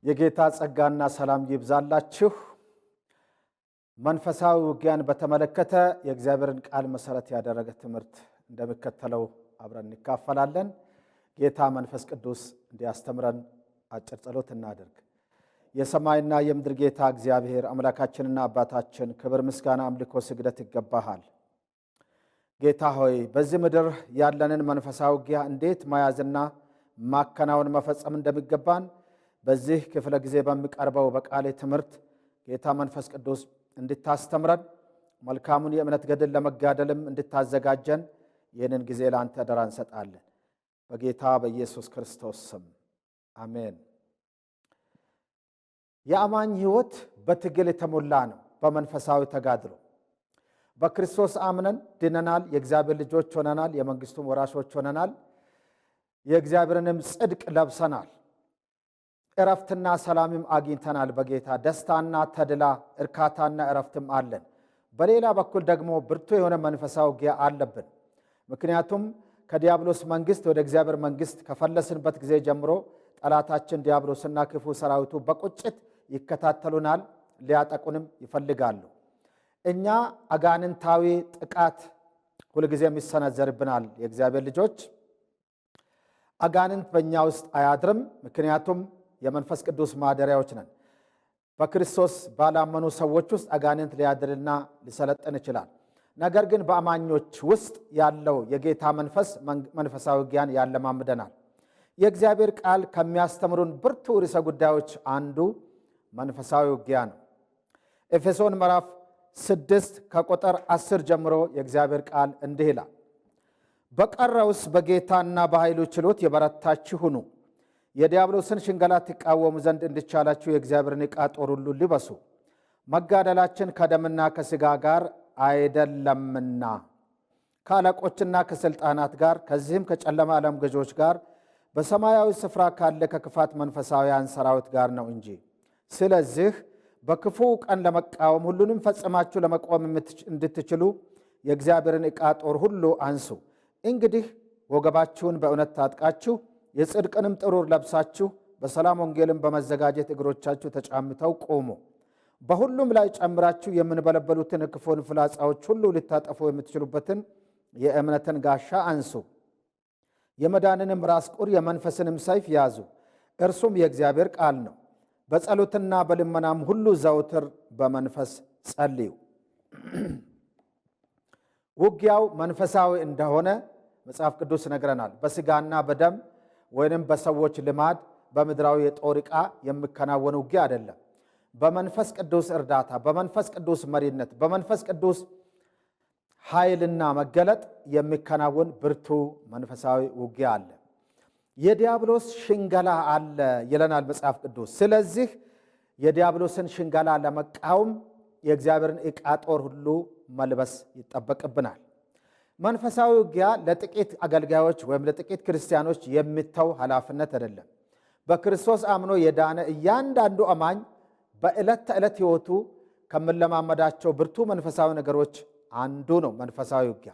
የጌታ ጸጋና ሰላም ይብዛላችሁ። መንፈሳዊ ውጊያን በተመለከተ የእግዚአብሔርን ቃል መሰረት ያደረገ ትምህርት እንደሚከተለው አብረን እንካፈላለን። ጌታ መንፈስ ቅዱስ እንዲያስተምረን አጭር ጸሎት እናድርግ። የሰማይና የምድር ጌታ እግዚአብሔር አምላካችንና አባታችን ክብር፣ ምስጋና፣ አምልኮ፣ ስግደት ይገባሃል። ጌታ ሆይ በዚህ ምድር ያለንን መንፈሳዊ ውጊያ እንዴት መያዝና ማከናወን መፈጸም እንደሚገባን በዚህ ክፍለ ጊዜ በሚቀርበው በቃሌ ትምህርት ጌታ መንፈስ ቅዱስ እንድታስተምረን መልካሙን የእምነት ገድል ለመጋደልም እንድታዘጋጀን ይህንን ጊዜ ለአንተ አደራ እንሰጣለን። በጌታ በኢየሱስ ክርስቶስ ስም አሜን። የአማኝ ሕይወት በትግል የተሞላ ነው። በመንፈሳዊ ተጋድሎ በክርስቶስ አምነን ድነናል፣ የእግዚአብሔር ልጆች ሆነናል፣ የመንግስቱም ወራሾች ሆነናል፣ የእግዚአብሔርንም ጽድቅ ለብሰናል፣ እረፍትና ሰላምም አግኝተናል። በጌታ ደስታና ተድላ እርካታና እረፍትም አለን። በሌላ በኩል ደግሞ ብርቱ የሆነ መንፈሳዊ ውጊያ አለብን። ምክንያቱም ከዲያብሎስ መንግስት ወደ እግዚአብሔር መንግስት ከፈለስንበት ጊዜ ጀምሮ ጠላታችን ዲያብሎስና ክፉ ሰራዊቱ በቁጭት ይከታተሉናል፣ ሊያጠቁንም ይፈልጋሉ። እኛ አጋንንታዊ ጥቃት ሁልጊዜም ይሰነዘርብናል። የእግዚአብሔር ልጆች አጋንንት በእኛ ውስጥ አያድርም፣ ምክንያቱም የመንፈስ ቅዱስ ማደሪያዎች ነን። በክርስቶስ ባላመኑ ሰዎች ውስጥ አጋንንት ሊያድርና ሊሰለጥን ይችላል። ነገር ግን በአማኞች ውስጥ ያለው የጌታ መንፈስ መንፈሳዊ ውጊያን ያለማምደናል። የእግዚአብሔር ቃል ከሚያስተምሩን ብርቱ ርዕሰ ጉዳዮች አንዱ መንፈሳዊ ውጊያ ነው። ኤፌሶን ምዕራፍ 6 ከቁጥር 10 ጀምሮ የእግዚአብሔር ቃል እንዲህ ይላል፣ በቀረውስ በጌታና በኃይሉ ችሎት የበረታችሁ ሁኑ፣ የዲያብሎስን ሽንገላ ትቃወሙ ዘንድ እንዲቻላችሁ የእግዚአብሔርን ዕቃ ጦር ሁሉ ልበሱ፣ መጋደላችን ከደምና ከሥጋ ጋር አይደለምና ከአለቆችና ከሥልጣናት ጋር ከዚህም ከጨለማ ዓለም ገዦች ጋር በሰማያዊ ስፍራ ካለ ከክፋት መንፈሳውያን ሰራዊት ጋር ነው እንጂ። ስለዚህ በክፉ ቀን ለመቃወም ሁሉንም ፈጽማችሁ ለመቆም እንድትችሉ የእግዚአብሔርን ዕቃ ጦር ሁሉ አንሱ። እንግዲህ ወገባችሁን በእውነት ታጥቃችሁ የጽድቅንም ጥሩር ለብሳችሁ በሰላም ወንጌልን በመዘጋጀት እግሮቻችሁ ተጫምተው ቆሙ። በሁሉም ላይ ጨምራችሁ የምንበለበሉትን ክፉን ፍላጻዎች ሁሉ ልታጠፉ የምትችሉበትን የእምነትን ጋሻ አንሱ። የመዳንንም ራስ ቁር የመንፈስንም ሰይፍ ያዙ፣ እርሱም የእግዚአብሔር ቃል ነው። በጸሎትና በልመናም ሁሉ ዘውትር በመንፈስ ጸልዩ። ውጊያው መንፈሳዊ እንደሆነ መጽሐፍ ቅዱስ ይነግረናል። በሥጋና በደም ወይንም በሰዎች ልማድ በምድራዊ የጦር ዕቃ የሚከናወን ውጊያ አይደለም። በመንፈስ ቅዱስ እርዳታ፣ በመንፈስ ቅዱስ መሪነት፣ በመንፈስ ቅዱስ ኃይልና መገለጥ የሚከናወን ብርቱ መንፈሳዊ ውጊያ አለ። የዲያብሎስ ሽንገላ አለ ይለናል መጽሐፍ ቅዱስ። ስለዚህ የዲያብሎስን ሽንገላ ለመቃወም የእግዚአብሔርን ዕቃ ጦር ሁሉ መልበስ ይጠበቅብናል። መንፈሳዊ ውጊያ ለጥቂት አገልጋዮች ወይም ለጥቂት ክርስቲያኖች የሚተው ኃላፊነት አይደለም። በክርስቶስ አምኖ የዳነ እያንዳንዱ አማኝ በዕለት ተዕለት ሕይወቱ ከምንለማመዳቸው ብርቱ መንፈሳዊ ነገሮች አንዱ ነው መንፈሳዊ ውጊያ።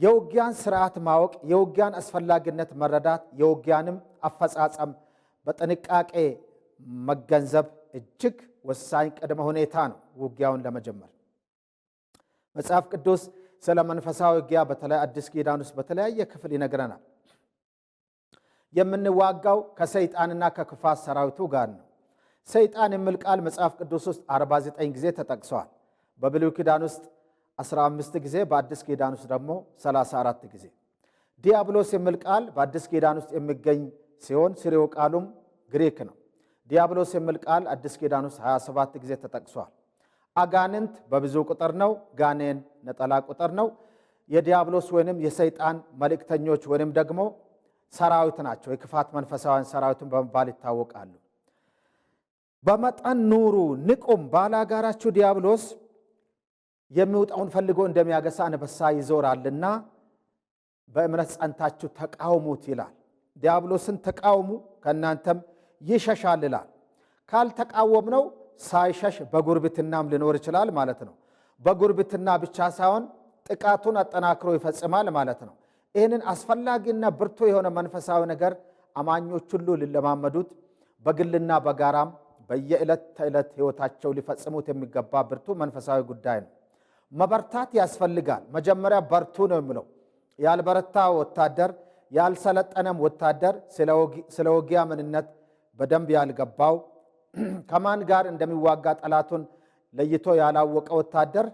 የውጊያን ስርዓት ማወቅ፣ የውጊያን አስፈላጊነት መረዳት፣ የውጊያንም አፈጻጸም በጥንቃቄ መገንዘብ እጅግ ወሳኝ ቅድመ ሁኔታ ነው ውጊያውን ለመጀመር። መጽሐፍ ቅዱስ ስለ መንፈሳዊ ውጊያ በተለይ አዲስ ኪዳን ውስጥ በተለያየ ክፍል ይነግረናል። የምንዋጋው ከሰይጣንና ከክፋት ሰራዊቱ ጋር ነው። ሰይጣን የሚል ቃል መጽሐፍ ቅዱስ ውስጥ 49 ጊዜ ተጠቅሰዋል። በብሉይ ኪዳን ውስጥ 15 ጊዜ፣ በአዲስ ኪዳን ውስጥ ደግሞ 34 ጊዜ። ዲያብሎስ የሚል ቃል በአዲስ ኪዳን ውስጥ የሚገኝ ሲሆን ስሬው ቃሉም ግሪክ ነው። ዲያብሎስ የሚል ቃል አዲስ ኪዳን ውስጥ 27 ጊዜ ተጠቅሷል። አጋንንት በብዙ ቁጥር ነው። ጋኔን ነጠላ ቁጥር ነው። የዲያብሎስ ወይንም የሰይጣን መልእክተኞች ወይንም ደግሞ ሰራዊት ናቸው። የክፋት መንፈሳውያን ሰራዊትን በመባል ይታወቃሉ። በመጠን ኑሩ፣ ንቁም፣ ባላጋራችሁ ዲያብሎስ የሚውጣውን ፈልጎ እንደሚያገሳ አንበሳ ይዞራልና በእምነት ጸንታችሁ ተቃውሙት ይላል። ዲያብሎስን ተቃውሙ ከእናንተም ይሸሻል ይላል። ካልተቃወምነው ሳይሸሽ በጉርብትናም ሊኖር ይችላል ማለት ነው። በጉርብትና ብቻ ሳይሆን ጥቃቱን አጠናክሮ ይፈጽማል ማለት ነው። ይህንን አስፈላጊና ብርቱ የሆነ መንፈሳዊ ነገር አማኞች ሁሉ ሊለማመዱት በግልና በጋራም በየዕለት ተዕለት ሕይወታቸው ሊፈጽሙት የሚገባ ብርቱ መንፈሳዊ ጉዳይ ነው። መበርታት ያስፈልጋል። መጀመሪያ በርቱ ነው የሚለው። ያልበረታ ወታደር፣ ያልሰለጠነም ወታደር፣ ስለ ውጊያ ምንነት በደንብ ያልገባው፣ ከማን ጋር እንደሚዋጋ ጠላቱን ለይቶ ያላወቀ ወታደር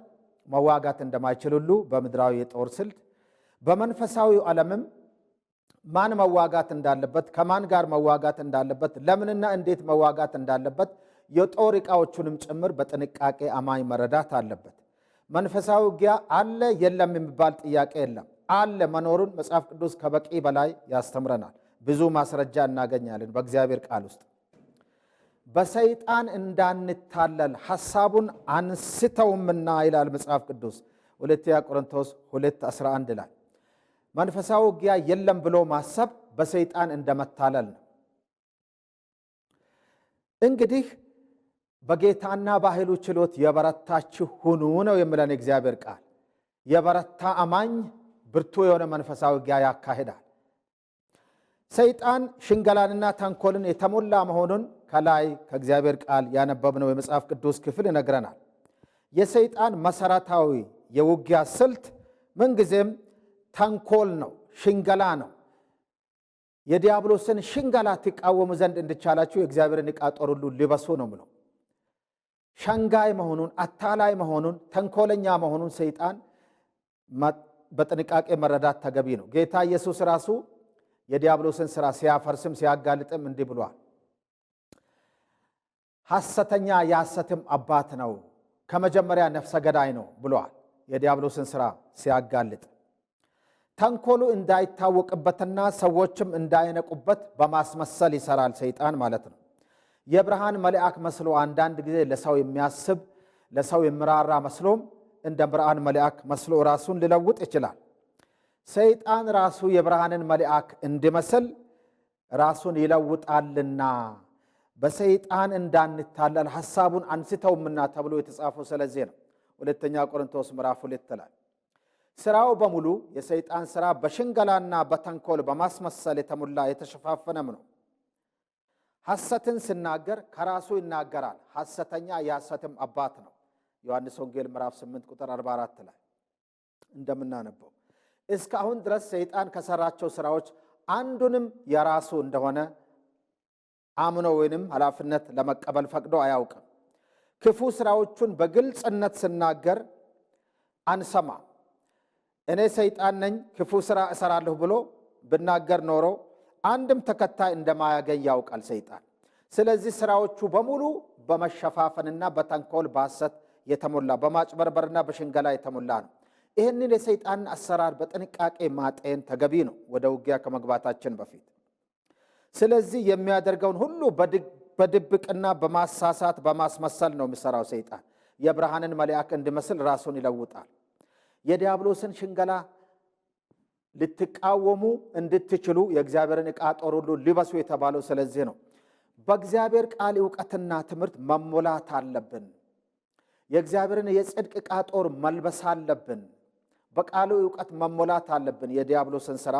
መዋጋት እንደማይችል ሁሉ በምድራዊ የጦር ስልት በመንፈሳዊው ዓለምም ማን መዋጋት እንዳለበት፣ ከማን ጋር መዋጋት እንዳለበት፣ ለምንና እንዴት መዋጋት እንዳለበት የጦር ዕቃዎቹንም ጭምር በጥንቃቄ አማኝ መረዳት አለበት። መንፈሳዊ ውጊያ አለ የለም የሚባል ጥያቄ የለም። አለ መኖሩን መጽሐፍ ቅዱስ ከበቂ በላይ ያስተምረናል። ብዙ ማስረጃ እናገኛለን በእግዚአብሔር ቃል ውስጥ። በሰይጣን እንዳንታለል ሐሳቡን አንስተውምና ይላል መጽሐፍ ቅዱስ ሁለተኛ ቆሮንቶስ 2:11 ላይ። መንፈሳዊ ውጊያ የለም ብሎ ማሰብ በሰይጣን እንደመታለል ነው። እንግዲህ በጌታና በኃይሉ ችሎት የበረታችሁ ሁኑ ነው የሚለን የእግዚአብሔር ቃል። የበረታ አማኝ ብርቱ የሆነ መንፈሳዊ ውጊያ ያካሂዳል። ሰይጣን ሽንገላንና ተንኮልን የተሞላ መሆኑን ከላይ ከእግዚአብሔር ቃል ያነበብነው የመጽሐፍ ቅዱስ ክፍል ይነግረናል። የሰይጣን መሰረታዊ የውጊያ ስልት ምንጊዜም ተንኮል ነው፣ ሽንገላ ነው። የዲያብሎስን ሽንገላ ትቃወሙ ዘንድ እንድቻላችሁ የእግዚአብሔርን ዕቃ ጦር ሁሉ ልበሱ ነው ብለው። ሸንጋይ መሆኑን፣ አታላይ መሆኑን፣ ተንኮለኛ መሆኑን ሰይጣን በጥንቃቄ መረዳት ተገቢ ነው። ጌታ ኢየሱስ ራሱ የዲያብሎስን ሥራ ሲያፈርስም ሲያጋልጥም እንዲህ ብሏል። ሐሰተኛ የሐሰትም አባት ነው፣ ከመጀመሪያ ነፍሰ ገዳይ ነው ብሏል። የዲያብሎስን ሥራ ሲያጋልጥ ተንኮሉ እንዳይታወቅበትና ሰዎችም እንዳይነቁበት በማስመሰል ይሰራል ሰይጣን ማለት ነው። የብርሃን መልአክ መስሎ አንዳንድ ጊዜ ለሰው የሚያስብ ለሰው የሚራራ መስሎም እንደ ብርሃን መልአክ መስሎ ራሱን ሊለውጥ ይችላል። ሰይጣን ራሱ የብርሃንን መልአክ እንዲመስል ራሱን ይለውጣልና በሰይጣን እንዳንታለል ሐሳቡን አንስተውምና ተብሎ የተጻፈው ስለዚህ ነው። ሁለተኛ ቆሮንቶስ ምዕራፍ 2 ላይ ሥራው በሙሉ የሰይጣን ሥራ በሽንገላና በተንኮል በማስመሰል የተሞላ የተሸፋፈነም ነው። ሐሰትን ሲናገር ከራሱ ይናገራል። ሐሰተኛ የሐሰትም አባት ነው። ዮሐንስ ወንጌል ምዕራፍ 8 ቁጥር 44 ላይ እንደምናነበው እስካሁን ድረስ ሰይጣን ከሰራቸው ሥራዎች አንዱንም የራሱ እንደሆነ አምኖ ወይንም ኃላፊነት ለመቀበል ፈቅዶ አያውቅም። ክፉ ሥራዎቹን በግልጽነት ሲናገር አንሰማ። እኔ ሰይጣን ነኝ ክፉ ሥራ እሰራለሁ ብሎ ብናገር ኖሮ አንድም ተከታይ እንደማያገኝ ያውቃል ሰይጣን። ስለዚህ ሥራዎቹ በሙሉ በመሸፋፈንና በተንኮል በሐሰት የተሞላ በማጭበርበርና በሽንገላ የተሞላ ነው። ይህንን የሰይጣን አሰራር በጥንቃቄ ማጤን ተገቢ ነው ወደ ውጊያ ከመግባታችን በፊት። ስለዚህ የሚያደርገውን ሁሉ በድብቅና በማሳሳት በማስመሰል ነው የሚሰራው ሰይጣን። የብርሃንን መልአክ እንዲመስል ራሱን ይለውጣል። የዲያብሎስን ሽንገላ ልትቃወሙ እንድትችሉ የእግዚአብሔርን ዕቃ ጦር ሁሉ ልበሱ የተባለው ስለዚህ ነው። በእግዚአብሔር ቃል ዕውቀትና ትምህርት መሞላት አለብን። የእግዚአብሔርን የጽድቅ ዕቃ ጦር መልበስ አለብን። በቃሉ ዕውቀት መሞላት አለብን። የዲያብሎስን ሥራ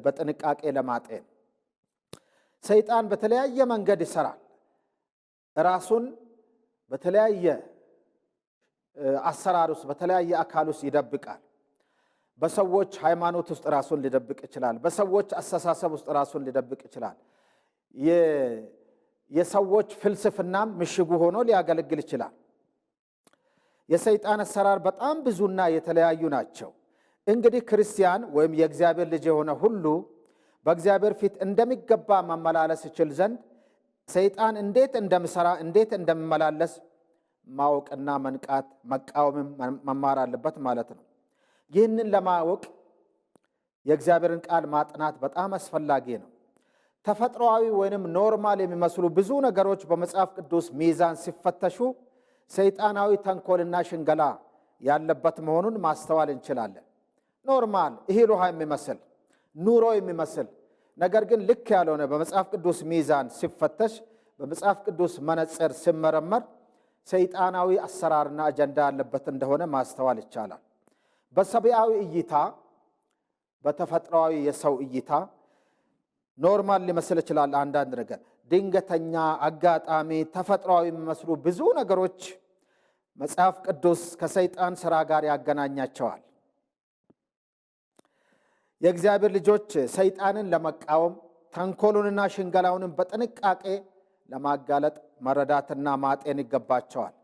በጥንቃቄ ለማጤን ሰይጣን በተለያየ መንገድ ይሰራል። ራሱን በተለያየ አሰራር ውስጥ በተለያየ አካል ውስጥ ይደብቃል። በሰዎች ሃይማኖት ውስጥ ራሱን ሊደብቅ ይችላል። በሰዎች አስተሳሰብ ውስጥ ራሱን ሊደብቅ ይችላል። የሰዎች ፍልስፍናም ምሽጉ ሆኖ ሊያገለግል ይችላል። የሰይጣን አሰራር በጣም ብዙና የተለያዩ ናቸው። እንግዲህ ክርስቲያን ወይም የእግዚአብሔር ልጅ የሆነ ሁሉ በእግዚአብሔር ፊት እንደሚገባ መመላለስ ይችል ዘንድ ሰይጣን እንዴት እንደሚሰራ እንዴት እንደሚመላለስ ማወቅና መንቃት መቃወምም መማር አለበት ማለት ነው። ይህንን ለማወቅ የእግዚአብሔርን ቃል ማጥናት በጣም አስፈላጊ ነው። ተፈጥሯዊ ወይንም ኖርማል የሚመስሉ ብዙ ነገሮች በመጽሐፍ ቅዱስ ሚዛን ሲፈተሹ ሰይጣናዊ ተንኮልና ሽንገላ ያለበት መሆኑን ማስተዋል እንችላለን። ኖርማል እህል ውሃ የሚመስል ኑሮ የሚመስል ነገር ግን ልክ ያልሆነ በመጽሐፍ ቅዱስ ሚዛን ሲፈተሽ በመጽሐፍ ቅዱስ መነጽር ሲመረመር ሰይጣናዊ አሰራርና አጀንዳ ያለበት እንደሆነ ማስተዋል ይቻላል። በሰብአዊ እይታ በተፈጥሯዊ የሰው እይታ ኖርማል ሊመስል ይችላል አንዳንድ ነገር። ድንገተኛ፣ አጋጣሚ፣ ተፈጥሯዊ የሚመስሉ ብዙ ነገሮች መጽሐፍ ቅዱስ ከሰይጣን ሥራ ጋር ያገናኛቸዋል። የእግዚአብሔር ልጆች ሰይጣንን ለመቃወም ተንኮሉንና ሽንገላውንም በጥንቃቄ ለማጋለጥ መረዳትና ማጤን ይገባቸዋል።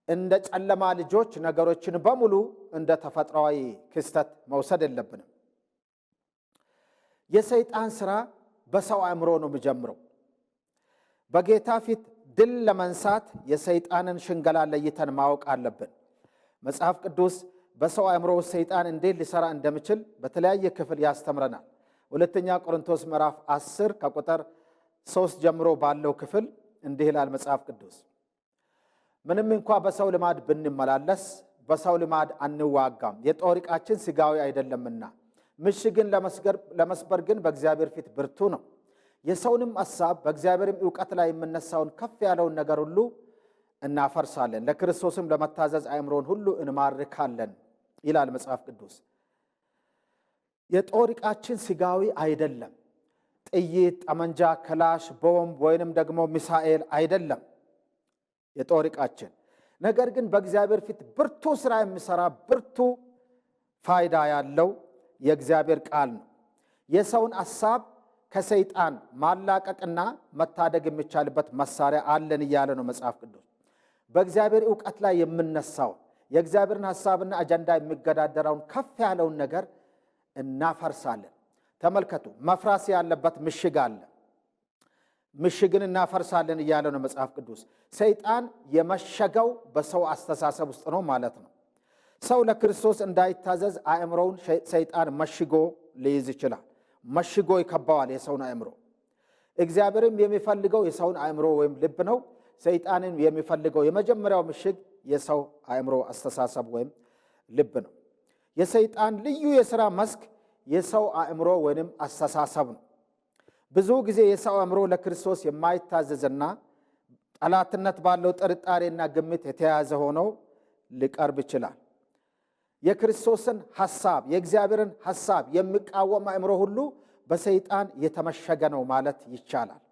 እንደ ጨለማ ልጆች ነገሮችን በሙሉ እንደ ተፈጥሯዊ ክስተት መውሰድ የለብንም። የሰይጣን ሥራ በሰው አእምሮ ነው የሚጀምረው። በጌታ ፊት ድል ለመንሳት የሰይጣንን ሽንገላ ለይተን ማወቅ አለብን። መጽሐፍ ቅዱስ በሰው አእምሮ ውስጥ ሰይጣን እንዴት ሊሰራ እንደሚችል በተለያየ ክፍል ያስተምረናል። ሁለተኛ ቆሮንቶስ ምዕራፍ 10 ከቁጥር 3 ጀምሮ ባለው ክፍል እንዲህ ይላል መጽሐፍ ቅዱስ፣ ምንም እንኳ በሰው ልማድ ብንመላለስ በሰው ልማድ አንዋጋም፣ የጦር ዕቃችን ሥጋዊ አይደለምና ምሽግን ለመስበር ግን በእግዚአብሔር ፊት ብርቱ ነው። የሰውንም ሐሳብ በእግዚአብሔርም ዕውቀት ላይ የምነሳውን ከፍ ያለውን ነገር ሁሉ እናፈርሳለን፣ ለክርስቶስም ለመታዘዝ አእምሮን ሁሉ እንማርካለን ይላል መጽሐፍ ቅዱስ። የጦር ዕቃችን ሥጋዊ አይደለም። ጥይት፣ ጠመንጃ፣ ክላሽ፣ ቦምብ ወይንም ደግሞ ሚሳኤል አይደለም የጦር ዕቃችን። ነገር ግን በእግዚአብሔር ፊት ብርቱ ሥራ የሚሠራ ብርቱ ፋይዳ ያለው የእግዚአብሔር ቃል ነው። የሰውን ሐሳብ ከሰይጣን ማላቀቅና መታደግ የሚቻልበት መሳሪያ አለን እያለ ነው መጽሐፍ ቅዱስ። በእግዚአብሔር ዕውቀት ላይ የምነሳውን የእግዚአብሔርን ሐሳብና አጀንዳ የሚገዳደረውን ከፍ ያለውን ነገር እናፈርሳለን። ተመልከቱ፣ መፍራስ ያለበት ምሽግ አለ። ምሽግን እናፈርሳለን እያለ ነው መጽሐፍ ቅዱስ። ሰይጣን የመሸገው በሰው አስተሳሰብ ውስጥ ነው ማለት ነው። ሰው ለክርስቶስ እንዳይታዘዝ አእምሮውን ሰይጣን መሽጎ ሊይዝ ይችላል። መሽጎ ይከባዋል የሰውን አእምሮ። እግዚአብሔርም የሚፈልገው የሰውን አእምሮ ወይም ልብ ነው። ሰይጣንን የሚፈልገው የመጀመሪያው ምሽግ የሰው አእምሮ አስተሳሰብ ወይም ልብ ነው። የሰይጣን ልዩ የሥራ መስክ የሰው አእምሮ ወይም አስተሳሰብ ነው። ብዙ ጊዜ የሰው አእምሮ ለክርስቶስ የማይታዘዝና ጠላትነት ባለው ጥርጣሬና ግምት የተያዘ ሆኖ ሊቀርብ ይችላል። የክርስቶስን ሐሳብ የእግዚአብሔርን ሐሳብ የሚቃወም አእምሮ ሁሉ በሰይጣን የተመሸገ ነው ማለት ይቻላል።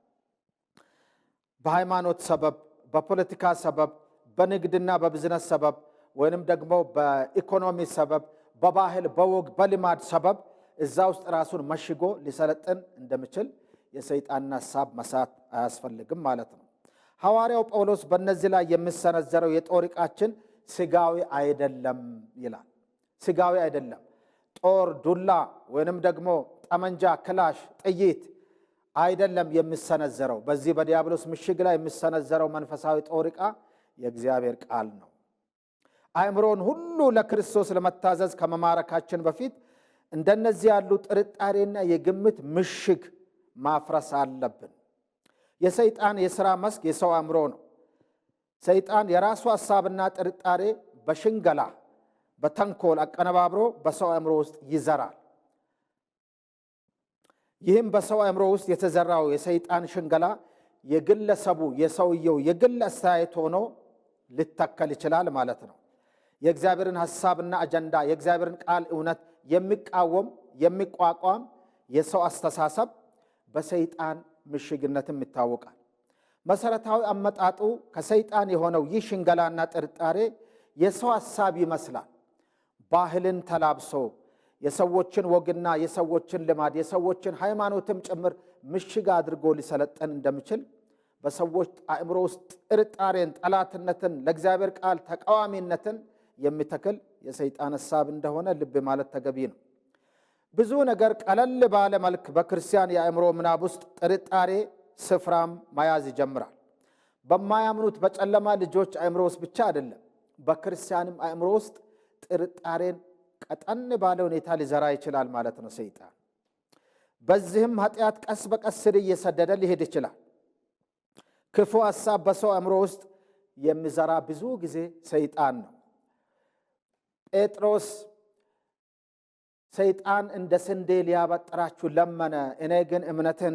በሃይማኖት ሰበብ፣ በፖለቲካ ሰበብ፣ በንግድና በቢዝነስ ሰበብ ወይንም ደግሞ በኢኮኖሚ ሰበብ፣ በባህል፣ በወግ፣ በልማድ ሰበብ እዛ ውስጥ ራሱን መሽጎ ሊሰለጥን እንደሚችል የሰይጣንን ሐሳብ መሳት አያስፈልግም ማለት ነው። ሐዋርያው ጳውሎስ በእነዚህ ላይ የሚሰነዘረው የጦር ዕቃችን ሥጋዊ አይደለም ይላል። ሥጋዊ አይደለም። ጦር፣ ዱላ ወይንም ደግሞ ጠመንጃ፣ ክላሽ፣ ጥይት አይደለም የሚሰነዘረው። በዚህ በዲያብሎስ ምሽግ ላይ የሚሰነዘረው መንፈሳዊ ጦር ዕቃ የእግዚአብሔር ቃል ነው። አእምሮን ሁሉ ለክርስቶስ ለመታዘዝ ከመማረካችን በፊት እንደነዚህ ያሉ ጥርጣሬና የግምት ምሽግ ማፍረስ አለብን። የሰይጣን የሥራ መስክ የሰው አእምሮ ነው። ሰይጣን የራሱ ሐሳብና ጥርጣሬ በሽንገላ በተንኮል አቀነባብሮ በሰው አእምሮ ውስጥ ይዘራል። ይህም በሰው አእምሮ ውስጥ የተዘራው የሰይጣን ሽንገላ የግለሰቡ የሰውየው የግል አስተያየት ሆኖ ሊተከል ይችላል ማለት ነው። የእግዚአብሔርን ሐሳብና አጀንዳ የእግዚአብሔርን ቃል እውነት የሚቃወም የሚቋቋም የሰው አስተሳሰብ በሰይጣን ምሽግነትም ይታወቃል። መሰረታዊ አመጣጡ ከሰይጣን የሆነው ይህ ሽንገላና ጥርጣሬ የሰው ሐሳብ ይመስላል። ባህልን ተላብሶ የሰዎችን ወግና የሰዎችን ልማድ የሰዎችን ሃይማኖትም ጭምር ምሽግ አድርጎ ሊሰለጥን እንደሚችል በሰዎች አእምሮ ውስጥ ጥርጣሬን፣ ጠላትነትን፣ ለእግዚአብሔር ቃል ተቃዋሚነትን የሚተክል የሰይጣን ሐሳብ እንደሆነ ልብ ማለት ተገቢ ነው። ብዙ ነገር ቀለል ባለ መልክ በክርስቲያን የአእምሮ ምናብ ውስጥ ጥርጣሬ ስፍራም መያዝ ይጀምራል። በማያምኑት በጨለማ ልጆች አእምሮ ውስጥ ብቻ አይደለም፣ በክርስቲያንም አእምሮ ውስጥ ጥርጣሬን ቀጠን ባለ ሁኔታ ሊዘራ ይችላል ማለት ነው ሰይጣን። በዚህም ኃጢአት ቀስ በቀስ ስር እየሰደደ ሊሄድ ይችላል። ክፉ ሐሳብ በሰው አእምሮ ውስጥ የሚዘራ ብዙ ጊዜ ሰይጣን ነው። ጴጥሮስ ሰይጣን እንደ ስንዴ ሊያበጥራችሁ ለመነ፣ እኔ ግን እምነትህ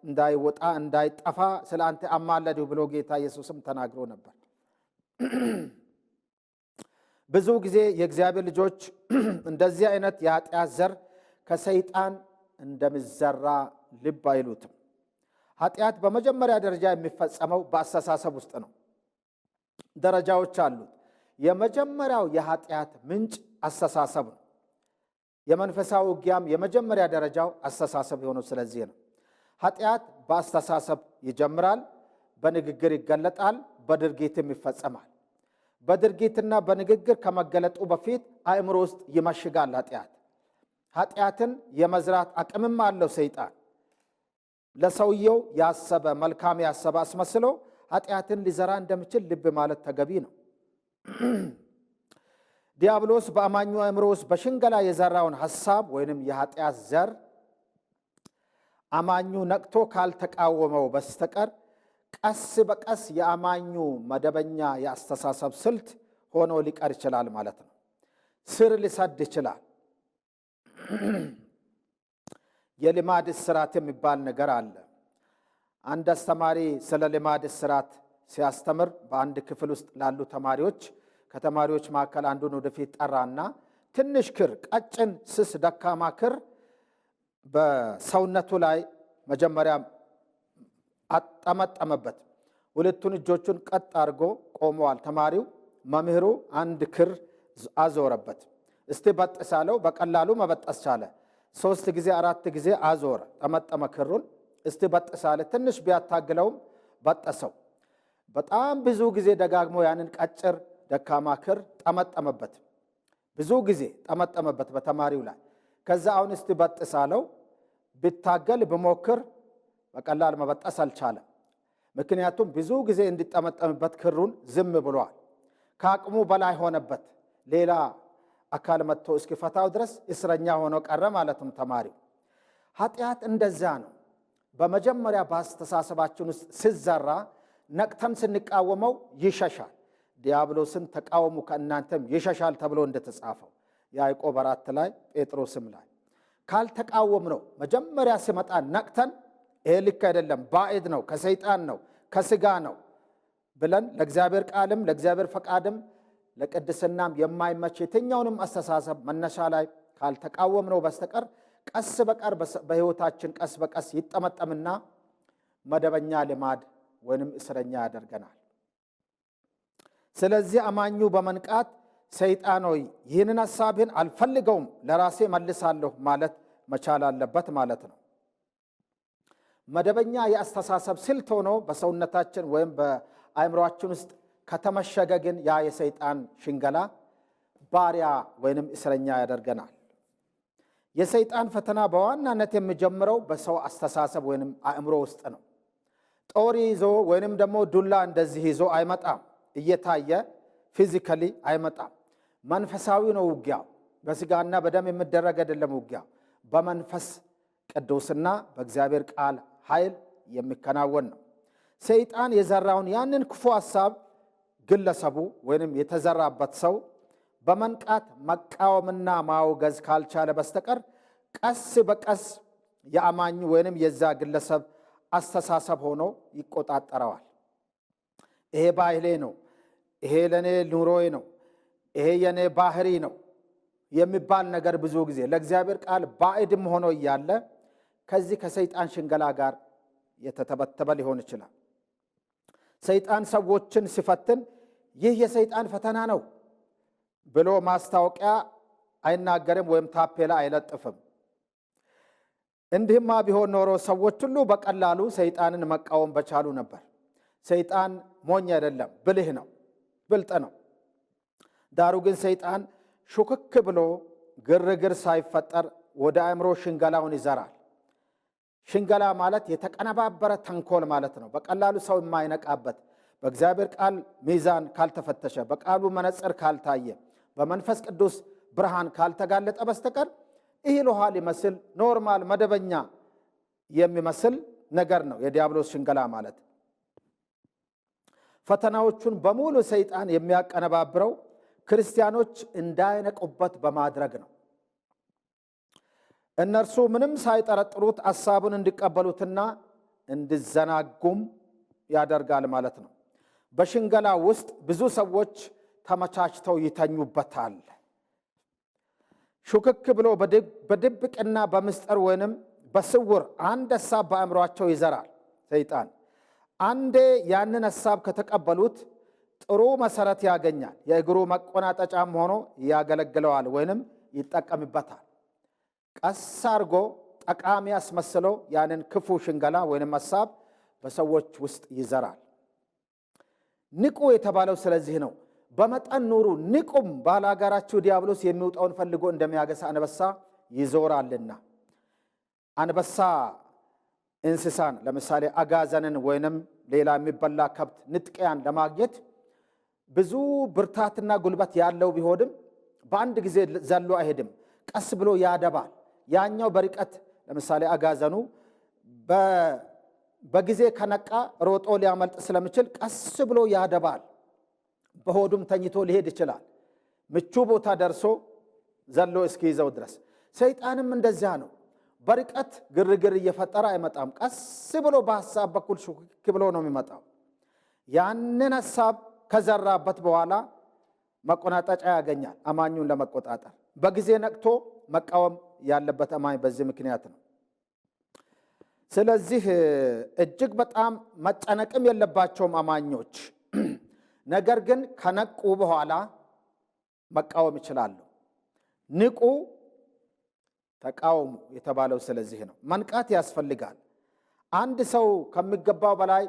እንዳይወጣ እንዳይጠፋ ስለ አንተ አማለድሁ ብሎ ጌታ ኢየሱስም ተናግሮ ነበር። ብዙ ጊዜ የእግዚአብሔር ልጆች እንደዚህ አይነት የኃጢአት ዘር ከሰይጣን እንደሚዘራ ልብ አይሉትም። ኃጢአት በመጀመሪያ ደረጃ የሚፈጸመው በአስተሳሰብ ውስጥ ነው። ደረጃዎች አሉት። የመጀመሪያው የኃጢአት ምንጭ አስተሳሰብ ነው። የመንፈሳዊ ውጊያም የመጀመሪያ ደረጃው አስተሳሰብ የሆነው ስለዚህ ነው። ኃጢአት በአስተሳሰብ ይጀምራል፣ በንግግር ይገለጣል፣ በድርጊትም ይፈጸማል። በድርጊትና በንግግር ከመገለጡ በፊት አእምሮ ውስጥ ይመሽጋል። ኃጢአትን የመዝራት አቅምም አለው ሰይጣን። ለሰውየው ያሰበ መልካም ያሰበ አስመስሎ ኃጢአትን ሊዘራ እንደሚችል ልብ ማለት ተገቢ ነው። ዲያብሎስ በአማኙ አእምሮ ውስጥ በሽንገላ የዘራውን ሐሳብ ወይንም የኃጢአት ዘር አማኙ ነቅቶ ካልተቃወመው በስተቀር ቀስ በቀስ የአማኙ መደበኛ የአስተሳሰብ ስልት ሆኖ ሊቀር ይችላል ማለት ነው። ስር ሊሰድ ይችላል። የልማድ እስራት የሚባል ነገር አለ። አንድ አስተማሪ ስለ ልማድ እስራት ሲያስተምር በአንድ ክፍል ውስጥ ላሉ ተማሪዎች ከተማሪዎች መካከል አንዱን ወደፊት ጠራና ትንሽ ክር፣ ቀጭን ስስ ደካማ ክር በሰውነቱ ላይ መጀመሪያ አጠመጠመበት። ሁለቱን እጆቹን ቀጥ አድርጎ ቆመዋል። ተማሪው መምህሩ አንድ ክር አዞረበት። እስቲ በጥስ አለው። በቀላሉ መበጠስ ቻለ። 3 ጊዜ 4 ጊዜ አዞረ፣ ጠመጠመ ክሩን። እስቲ በጥስ አለ። ትንሽ ቢያታግለውም በጠሰው። በጣም ብዙ ጊዜ ደጋግሞ ያንን ቀጭር ደካማ ክር ጠመጠመበት። ብዙ ጊዜ ጠመጠመበት በተማሪው ላይ። ከዛ አሁን እስቲ በጥስ አለው። ቢታገል ብሞክር በቀላል መበጠስ አልቻለም። ምክንያቱም ብዙ ጊዜ እንዲጠመጠምበት ክሩን ዝም ብሏል። ከአቅሙ በላይ ሆነበት። ሌላ አካል መጥቶ እስኪፈታው ድረስ እስረኛ ሆኖ ቀረ ማለትም ተማሪው። ኃጢአት እንደዛ ነው። በመጀመሪያ በአስተሳሰባችን ውስጥ ሲዘራ ነቅተን ስንቃወመው ይሸሻል። ዲያብሎስን ተቃወሙ ከእናንተም ይሸሻል ተብሎ እንደተጻፈው ያዕቆብ 4 ላይ ጴጥሮስም ላይ ካልተቃወም ነው መጀመሪያ ሲመጣ ነቅተን ይሄ ልክ አይደለም፣ ባዕድ ነው፣ ከሰይጣን ነው፣ ከስጋ ነው ብለን ለእግዚአብሔር ቃልም ለእግዚአብሔር ፈቃድም ለቅድስናም የማይመች የትኛውንም አስተሳሰብ መነሻ ላይ ካልተቃወም ነው በስተቀር ቀስ በቀር በሕይወታችን ቀስ በቀስ ይጠመጠምና መደበኛ ልማድ ወይንም እስረኛ ያደርገናል። ስለዚህ አማኙ በመንቃት ሰይጣን ሆይ ይህንን ሐሳብህን አልፈልገውም፣ ለራሴ መልሳለሁ ማለት መቻል አለበት ማለት ነው። መደበኛ የአስተሳሰብ ስልት ሆኖ በሰውነታችን ወይም በአእምሮአችን ውስጥ ከተመሸገ ግን ያ የሰይጣን ሽንገላ ባሪያ ወይንም እስረኛ ያደርገናል። የሰይጣን ፈተና በዋናነት የሚጀምረው በሰው አስተሳሰብ ወይንም አእምሮ ውስጥ ነው። ጦር ይዞ ወይንም ደግሞ ዱላ እንደዚህ ይዞ አይመጣም። እየታየ ፊዚካሊ አይመጣም። መንፈሳዊ ነው ውጊያው። በስጋና በደም የሚደረግ አይደለም ውጊያው። በመንፈስ ቅዱስና በእግዚአብሔር ቃል ኃይል የሚከናወን ነው። ሰይጣን የዘራውን ያንን ክፉ ሐሳብ ግለሰቡ ወይንም የተዘራበት ሰው በመንቃት መቃወምና ማውገዝ ካልቻለ በስተቀር ቀስ በቀስ የአማኙ ወይንም የዛ ግለሰብ አስተሳሰብ ሆኖ ይቆጣጠረዋል። ይሄ ባህሌ ነው፣ ይሄ ለኔ ኑሮዬ ነው፣ ይሄ የኔ ባህሪ ነው የሚባል ነገር ብዙ ጊዜ ለእግዚአብሔር ቃል ባዕድም ሆኖ እያለ ከዚህ ከሰይጣን ሽንገላ ጋር የተተበተበ ሊሆን ይችላል። ሰይጣን ሰዎችን ሲፈትን ይህ የሰይጣን ፈተና ነው ብሎ ማስታወቂያ አይናገርም ወይም ታፔላ አይለጥፍም። እንዲህማ ቢሆን ኖሮ ሰዎች ሁሉ በቀላሉ ሰይጣንን መቃወም በቻሉ ነበር። ሰይጣን ሞኝ አይደለም፣ ብልህ ነው፣ ብልጥ ነው። ዳሩ ግን ሰይጣን ሹክክ ብሎ ግርግር ሳይፈጠር ወደ አእምሮ ሽንገላውን ይዘራል። ሽንገላ ማለት የተቀነባበረ ተንኮል ማለት ነው። በቀላሉ ሰው የማይነቃበት፣ በእግዚአብሔር ቃል ሚዛን ካልተፈተሸ፣ በቃሉ መነጽር ካልታየ፣ በመንፈስ ቅዱስ ብርሃን ካልተጋለጠ በስተቀር እህል ውሃ ሊመስል ኖርማል መደበኛ የሚመስል ነገር ነው የዲያብሎስ ሽንገላ ማለት። ፈተናዎቹን በሙሉ ሰይጣን የሚያቀነባብረው ክርስቲያኖች እንዳይነቁበት በማድረግ ነው። እነርሱ ምንም ሳይጠረጥሩት ሐሳቡን እንዲቀበሉትና እንዲዘናጉም ያደርጋል ማለት ነው። በሽንገላ ውስጥ ብዙ ሰዎች ተመቻችተው ይተኙበታል። ሹክክ ብሎ በድብቅና በምስጢር ወይንም በስውር አንድ ሐሳብ በአእምሯቸው ይዘራል ሰይጣን አንዴ ያንን ሐሳብ ከተቀበሉት ጥሩ መሰረት ያገኛል። የእግሩ መቆናጠጫም ሆኖ ያገለግለዋል ወይንም ይጠቀምበታል። ቀስ አድርጎ ጠቃሚ አስመስሎ ያንን ክፉ ሽንገላ ወይንም ሐሳብ በሰዎች ውስጥ ይዘራል። ንቁ የተባለው ስለዚህ ነው። በመጠን ኑሩ፣ ንቁም፣ ባላጋራችሁ ዲያብሎስ የሚውጣውን ፈልጎ እንደሚያገሳ አንበሳ ይዞራልና። አንበሳ እንስሳን ለምሳሌ አጋዘንን ወይንም ሌላ የሚበላ ከብት ንጥቂያን ለማግኘት ብዙ ብርታትና ጉልበት ያለው ቢሆንም በአንድ ጊዜ ዘሎ አይሄድም። ቀስ ብሎ ያደባል። ያኛው በርቀት ለምሳሌ አጋዘኑ በጊዜ ከነቃ ሮጦ ሊያመልጥ ስለሚችል ቀስ ብሎ ያደባል። በሆዱም ተኝቶ ሊሄድ ይችላል፣ ምቹ ቦታ ደርሶ ዘሎ እስኪይዘው ድረስ። ሰይጣንም እንደዚያ ነው። በርቀት ግርግር እየፈጠረ አይመጣም። ቀስ ብሎ በሐሳብ በኩል ሹክ ብሎ ነው የሚመጣው። ያንን ሐሳብ ከዘራበት በኋላ መቆናጠጫ ያገኛል አማኙን ለመቆጣጠር። በጊዜ ነቅቶ መቃወም ያለበት አማኝ በዚህ ምክንያት ነው። ስለዚህ እጅግ በጣም መጨነቅም የለባቸውም አማኞች። ነገር ግን ከነቁ በኋላ መቃወም ይችላሉ። ንቁ፣ ተቃወሙ የተባለው ስለዚህ ነው። መንቃት ያስፈልጋል። አንድ ሰው ከሚገባው በላይ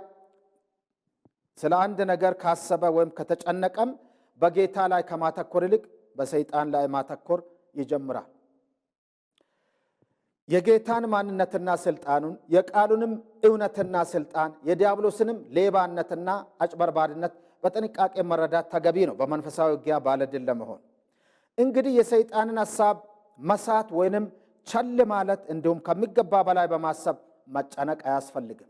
ስለ አንድ ነገር ካሰበ ወይም ከተጨነቀም በጌታ ላይ ከማተኮር ይልቅ በሰይጣን ላይ ማተኮር ይጀምራል። የጌታን ማንነትና ስልጣኑን፣ የቃሉንም እውነትና ስልጣን፣ የዲያብሎስንም ሌባነትና አጭበርባሪነት በጥንቃቄ መረዳት ተገቢ ነው በመንፈሳዊ ውጊያ ባለድል ለመሆን። እንግዲህ የሰይጣንን ሐሳብ መሳት ወይንም ቸል ማለት እንዲሁም ከሚገባ በላይ በማሰብ መጨነቅ አያስፈልግም።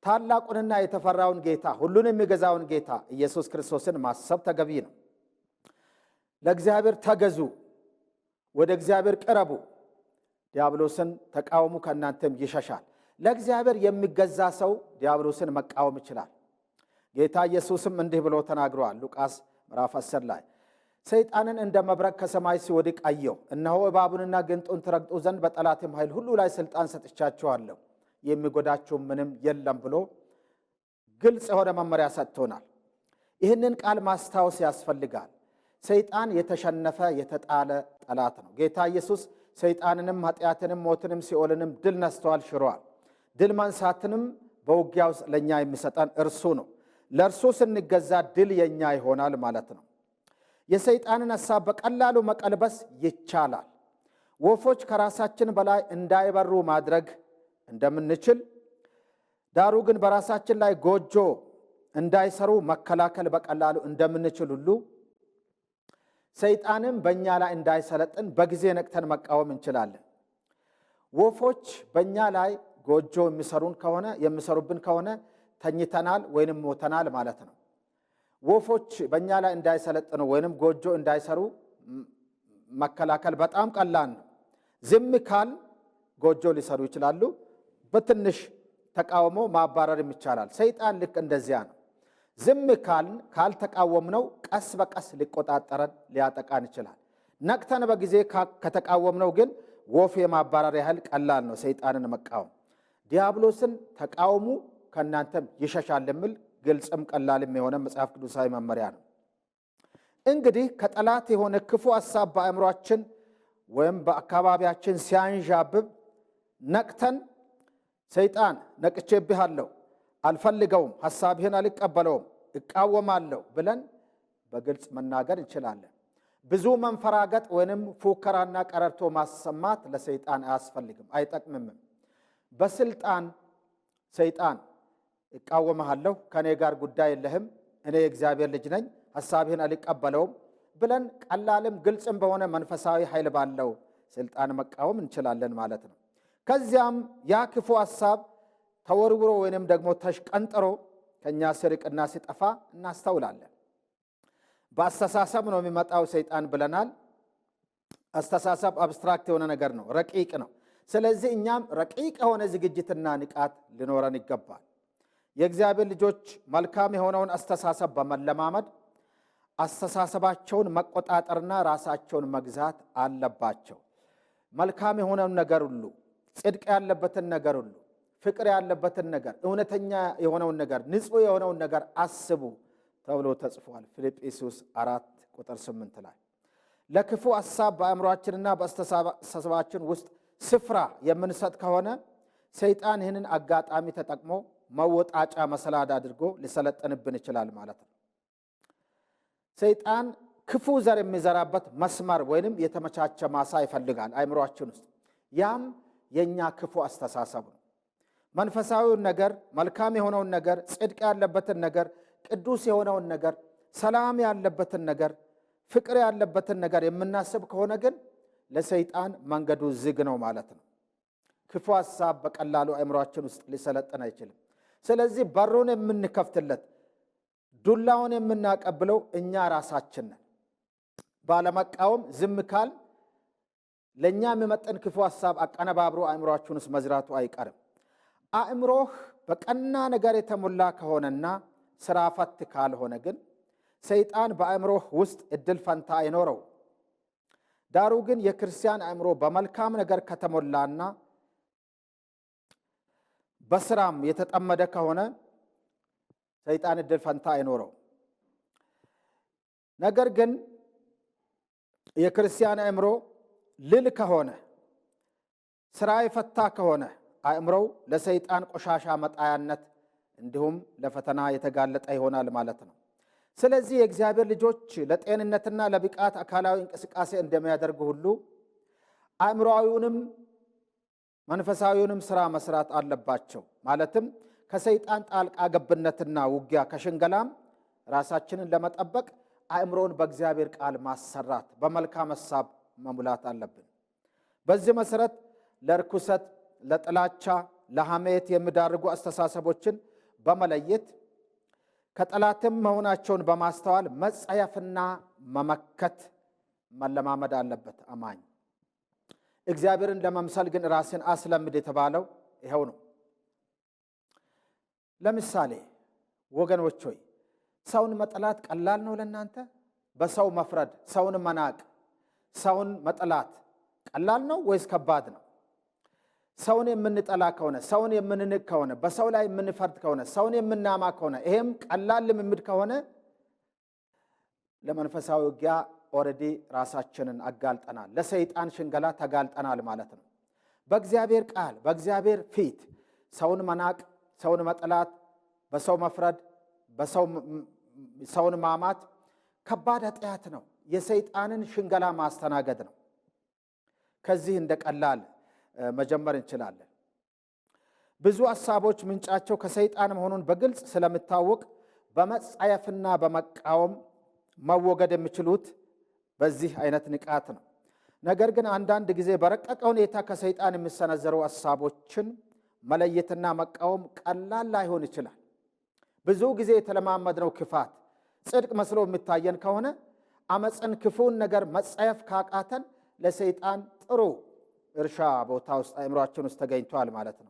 ታላቁንና የተፈራውን ጌታ፣ ሁሉን የሚገዛውን ጌታ ኢየሱስ ክርስቶስን ማሰብ ተገቢ ነው። ለእግዚአብሔር ተገዙ፣ ወደ እግዚአብሔር ቅረቡ፣ ዲያብሎስን ተቃወሙ ከእናንተም ይሸሻል። ለእግዚአብሔር የሚገዛ ሰው ዲያብሎስን መቃወም ይችላል። ጌታ ኢየሱስም እንዲህ ብሎ ተናግሯል። ሉቃስ ምዕራፍ 10 ላይ ሰይጣንን እንደ መብረቅ ከሰማይ ሲወድቅ አየሁ። እነሆ እባቡንና ጊንጡን ትረግጡ ዘንድ በጠላትም ኃይል ሁሉ ላይ ሥልጣን ሰጥቻችኋለሁ፣ የሚጎዳችሁም ምንም የለም ብሎ ግልጽ የሆነ መመሪያ ሰጥቶናል። ይህንን ቃል ማስታወስ ያስፈልጋል። ሰይጣን የተሸነፈ የተጣለ ጠላት ነው። ጌታ ኢየሱስ ሰይጣንንም ኃጢአትንም ሞትንም ሲኦልንም ድል ነስቷል፣ ሽሯል። ድል መንሳትንም በውጊያ ውስጥ ለእኛ የሚሰጠን እርሱ ነው። ለእርሱ ስንገዛ ድል የኛ ይሆናል ማለት ነው። የሰይጣንን ሐሳብ በቀላሉ መቀልበስ ይቻላል። ወፎች ከራሳችን በላይ እንዳይበሩ ማድረግ እንደምንችል፣ ዳሩ ግን በራሳችን ላይ ጎጆ እንዳይሰሩ መከላከል በቀላሉ እንደምንችል ሁሉ ሰይጣንም በእኛ ላይ እንዳይሰለጥን በጊዜ ነቅተን መቃወም እንችላለን። ወፎች በእኛ ላይ ጎጆ የሚሰሩብን ከሆነ ተኝተናል ወይንም ሞተናል ማለት ነው። ወፎች በእኛ ላይ እንዳይሰለጥኑ ወይንም ጎጆ እንዳይሰሩ መከላከል በጣም ቀላል ነው። ዝም ካል ጎጆ ሊሰሩ ይችላሉ። በትንሽ ተቃውሞ ማባረርም ይቻላል። ሰይጣን ልክ እንደዚያ ነው። ዝም ካልተቃወምነው ቀስ በቀስ ሊቆጣጠረን ሊያጠቃን ይችላል። ነቅተን በጊዜ ከተቃወምነው ግን ወፍ የማባረር ያህል ቀላል ነው ሰይጣንን መቃወም። ዲያብሎስን ተቃውሙ ከእናንተም ይሸሻል የሚል ግልጽም ቀላልም የሆነ መጽሐፍ ቅዱሳዊ መመሪያ ነው። እንግዲህ ከጠላት የሆነ ክፉ ሐሳብ በአእምሯችን ወይም በአካባቢያችን ሲያንዣብብ ነቅተን ሰይጣን ነቅቼብሃለሁ፣ አልፈልገውም፣ ሐሳብህን አልቀበለውም፣ እቃወማለሁ ብለን በግልጽ መናገር እንችላለን። ብዙ መንፈራገጥ ወይንም ፉከራና ቀረርቶ ማሰማት ለሰይጣን አያስፈልግም፣ አይጠቅምምም። በስልጣን ሰይጣን እቃወምሃለሁ፣ ከኔ ጋር ጉዳይ የለህም፣ እኔ የእግዚአብሔር ልጅ ነኝ፣ ሐሳብህን አልቀበለውም ብለን ቀላልም ግልጽም በሆነ መንፈሳዊ ኃይል ባለው ስልጣን መቃወም እንችላለን ማለት ነው። ከዚያም ያ ክፉ ሐሳብ ተወርውሮ ወይንም ደግሞ ተሽቀንጥሮ ከኛ ሲርቅና ሲጠፋ እናስተውላለን። በአስተሳሰብ ነው የሚመጣው ሰይጣን ብለናል። አስተሳሰብ አብስትራክት የሆነ ነገር ነው፣ ረቂቅ ነው። ስለዚህ እኛም ረቂቅ የሆነ ዝግጅትና ንቃት ሊኖረን ይገባል። የእግዚአብሔር ልጆች መልካም የሆነውን አስተሳሰብ በመለማመድ አስተሳሰባቸውን መቆጣጠርና ራሳቸውን መግዛት አለባቸው። መልካም የሆነውን ነገር ሁሉ፣ ጽድቅ ያለበትን ነገር ሁሉ፣ ፍቅር ያለበትን ነገር፣ እውነተኛ የሆነውን ነገር፣ ንጹሕ የሆነውን ነገር አስቡ ተብሎ ተጽፏል። ፊልጵስዩስ 4:8 ላይ ለክፉ ሐሳብ በአእምሮአችንና በአስተሳሰባችን ውስጥ ስፍራ የምንሰጥ ከሆነ ሰይጣን ይህንን አጋጣሚ ተጠቅሞ መወጣጫ መሰላድ አድርጎ ሊሰለጥንብን ይችላል ማለት ነው። ሰይጣን ክፉ ዘር የሚዘራበት መስመር ወይንም የተመቻቸ ማሳ ይፈልጋል አእምሮአችን ውስጥ። ያም የኛ ክፉ አስተሳሰብ ነው። መንፈሳዊውን ነገር፣ መልካም የሆነውን ነገር፣ ጽድቅ ያለበትን ነገር፣ ቅዱስ የሆነውን ነገር፣ ሰላም ያለበትን ነገር፣ ፍቅር ያለበትን ነገር የምናስብ ከሆነ ግን ለሰይጣን መንገዱ ዝግ ነው ማለት ነው። ክፉ ሐሳብ በቀላሉ አእምሮአችን ውስጥ ሊሰለጥን አይችልም። ስለዚህ በሩን የምንከፍትለት፣ ዱላውን የምናቀብለው እኛ ራሳችን ነን። ባለመቃወም ዝም ካል ለእኛ የሚመጥን ክፉ ሐሳብ አቀነባብሮ አእምሮአችን ውስጥ መዝራቱ አይቀርም። አእምሮህ በቀና ነገር የተሞላ ከሆነና ስራ ፈት ካልሆነ ግን ሰይጣን በአእምሮህ ውስጥ እድል ፈንታ አይኖረው። ዳሩ ግን የክርስቲያን አእምሮ በመልካም ነገር ከተሞላና በስራም የተጠመደ ከሆነ ሰይጣን እድል ፈንታ አይኖረው። ነገር ግን የክርስቲያን አእምሮ ልል ከሆነ፣ ስራ የፈታ ከሆነ አእምሮው ለሰይጣን ቆሻሻ መጣያነት እንዲሁም ለፈተና የተጋለጠ ይሆናል ማለት ነው። ስለዚህ የእግዚአብሔር ልጆች ለጤንነትና ለብቃት አካላዊ እንቅስቃሴ እንደሚያደርጉ ሁሉ አእምሮአዊውንም መንፈሳዊውንም ስራ መስራት አለባቸው። ማለትም ከሰይጣን ጣልቃ ገብነትና ውጊያ ከሽንገላም ራሳችንን ለመጠበቅ አእምሮን በእግዚአብሔር ቃል ማሰራት፣ በመልካም ሐሳብ መሙላት አለብን። በዚህ መሰረት ለርኩሰት፣ ለጥላቻ፣ ለሐሜት የሚዳርጉ አስተሳሰቦችን በመለየት ከጠላትም መሆናቸውን በማስተዋል መጸየፍና መመከት መለማመድ አለበት አማኝ። እግዚአብሔርን ለመምሰል ግን ራስን አስለምድ የተባለው ይኸው ነው። ለምሳሌ ወገኖች ሆይ ሰውን መጥላት ቀላል ነው ለእናንተ? በሰው መፍረድ፣ ሰውን መናቅ፣ ሰውን መጥላት ቀላል ነው ወይስ ከባድ ነው? ሰውን የምንጠላ ከሆነ፣ ሰውን የምንንቅ ከሆነ፣ በሰው ላይ የምንፈርድ ከሆነ፣ ሰውን የምናማ ከሆነ፣ ይሄም ቀላል ልምምድ ከሆነ ለመንፈሳዊ ውጊያ ኦልሬዲ ራሳችንን አጋልጠናል፣ ለሰይጣን ሽንገላ ተጋልጠናል ማለት ነው። በእግዚአብሔር ቃል በእግዚአብሔር ፊት ሰውን መናቅ፣ ሰውን መጥላት፣ በሰው መፍረድ፣ ሰውን ማማት ከባድ ኃጢአት ነው። የሰይጣንን ሽንገላ ማስተናገድ ነው። ከዚህ እንደ ቀላል መጀመር እንችላለን። ብዙ ሐሳቦች ምንጫቸው ከሰይጣን መሆኑን በግልጽ ስለሚታወቅ በመጸየፍና በመቃወም መወገድ የሚችሉት በዚህ አይነት ንቃት ነው። ነገር ግን አንዳንድ ጊዜ በረቀቀ ሁኔታ ከሰይጣን የሚሰነዘሩ ሐሳቦችን መለየትና መቃወም ቀላል ላይሆን ይችላል። ብዙ ጊዜ የተለማመድነው ክፋት ጽድቅ መስሎ የሚታየን ከሆነ አመፅን፣ ክፉን ነገር መጸየፍ ካቃተን ለሰይጣን ጥሩ እርሻ ቦታ ውስጥ አእምሮአችን ውስጥ ተገኝቷል ማለት ነው።